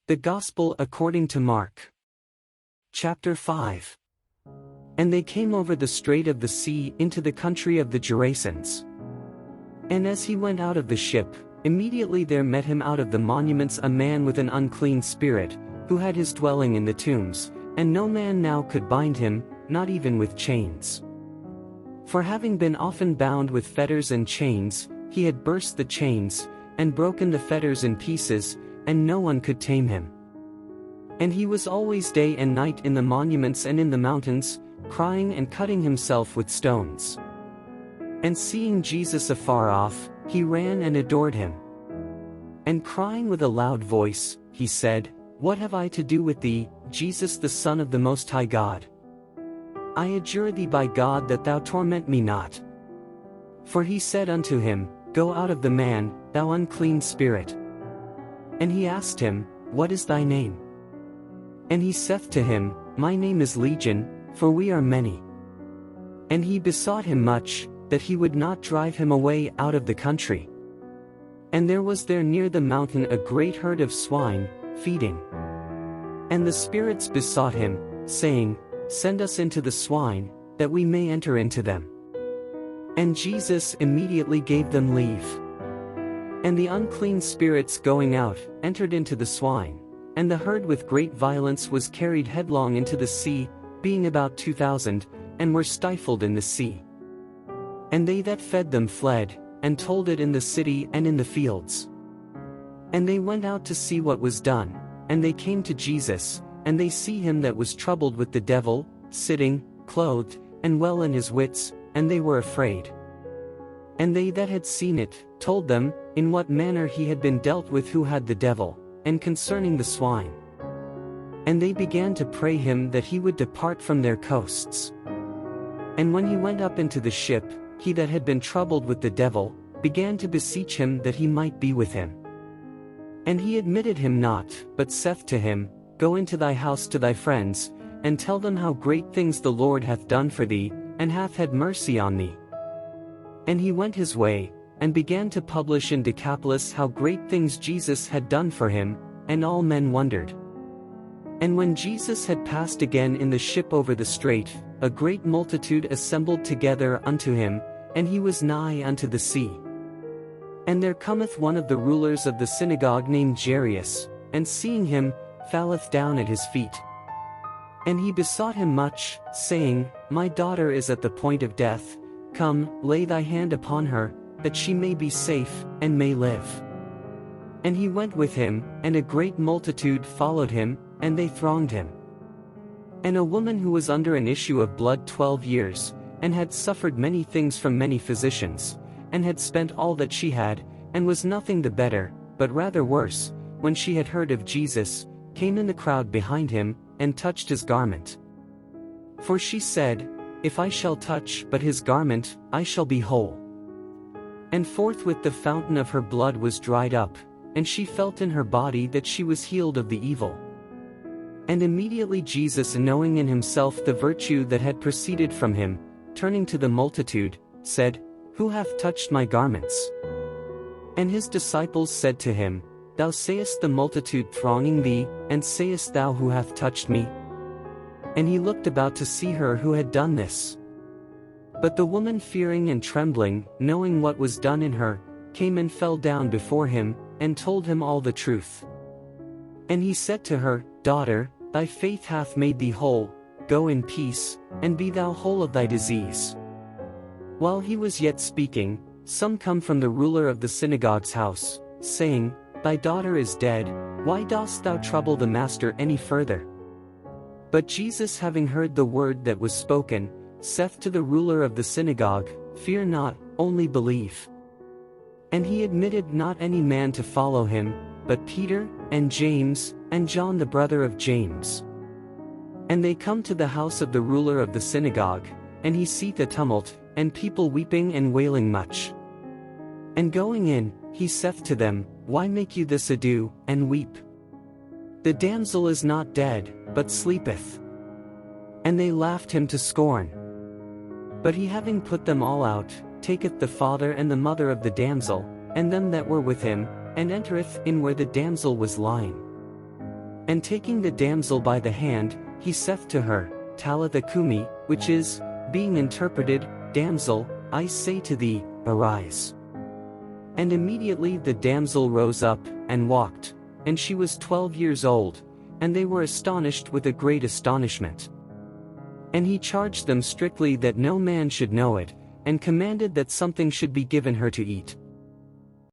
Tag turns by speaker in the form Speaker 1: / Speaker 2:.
Speaker 1: The Gospel according to Mark. Chapter 5. And they came over the strait of the sea into the country of the Gerasenes. And as he went out of the ship, immediately there met him out of the monuments a man with an unclean spirit, who had his dwelling in the tombs, and no man now could bind him, not even with chains. For having been often bound with fetters and chains, he had burst the chains, and broken the fetters in pieces, and no one could tame him. And he was always day and night in the monuments and in the mountains, crying and cutting himself with stones. And seeing Jesus afar off, he ran and adored him. And crying with a loud voice, he said, What have I to do with thee, Jesus the Son of the Most High God? I adjure thee by God that thou torment me not. For he said unto him, Go out of the man, thou unclean spirit. And he asked him, What is thy name? And he saith to him, My name is Legion, for we are many. And he besought him much, that he would not drive him away out of the country. And there was there near the mountain a great herd of swine, feeding. And the spirits besought him, saying, Send us into the swine, that we may enter into them. And Jesus immediately gave them leave. And the unclean spirits going out, entered into the swine, and the herd with great violence was carried headlong into the sea, being about 2,000, and were stifled in the sea. And they that fed them fled, and told it in the city and in the fields. And they went out to see what was done, and they came to Jesus, and they see him that was troubled with the devil, sitting, clothed, and well in his wits, and they were afraid. And they that had seen it, told them, in what manner he had been dealt with who had the devil, and concerning the swine. And they began to pray him that he would depart from their coasts. And when he went up into the ship, he that had been troubled with the devil, began to beseech him that he might be with him. And he admitted him not, but saith to him, Go into thy house to thy friends, and tell them how great things the Lord hath done for thee, and hath had mercy on thee. And he went his way, and began to publish in Decapolis how great things Jesus had done for him, and all men wondered. And when Jesus had passed again in the ship over the strait, a great multitude assembled together unto him, and he was nigh unto the sea. And there cometh one of the rulers of the synagogue named Jairus, and seeing him, falleth down at his feet. And he besought him much, saying, My daughter is at the point of death, come, lay thy hand upon her, that she may be safe, and may live. And he went with him, and a great multitude followed him, and they thronged him. And a woman who was under an issue of blood 12 years, and had suffered many things from many physicians, and had spent all that she had, and was nothing the better, but rather worse, when she had heard of Jesus, came in the crowd behind him, and touched his garment. For she said, If I shall touch but his garment, I shall be whole. And forthwith the fountain of her blood was dried up, and she felt in her body that she was healed of the evil. And immediately Jesus, knowing in himself the virtue that had proceeded from him, turning to the multitude, said, Who hath touched my garments? And his disciples said to him, Thou sayest the multitude thronging thee, and sayest thou who hath touched me? And he looked about to see her who had done this. But the woman, fearing and trembling, knowing what was done in her, came and fell down before him, and told him all the truth. And he said to her, Daughter, thy faith hath made thee whole, go in peace, and be thou whole of thy disease. While he was yet speaking, some come from the ruler of the synagogue's house, saying, Thy daughter is dead, why dost thou trouble the master any further? But Jesus, having heard the word that was spoken, saith to the ruler of the synagogue, Fear not, only believe. And he admitted not any man to follow him, but Peter, and James, and John the brother of James. And they come to the house of the ruler of the synagogue, and he seeth a tumult, and people weeping and wailing much. And going in, he saith to them, Why make you this ado, and weep? The damsel is not dead, but sleepeth. And they laughed him to scorn. But he, having put them all out, taketh the father and the mother of the damsel, and them that were with him, and entereth in where the damsel was lying. And taking the damsel by the hand, he saith to her, Talitha cumi, which is, being interpreted, Damsel, I say to thee, arise. And immediately the damsel rose up, and walked, and she was 12 years old, and they were astonished with a great astonishment. And he charged them strictly that no man should know it, and commanded that something should be given her to eat.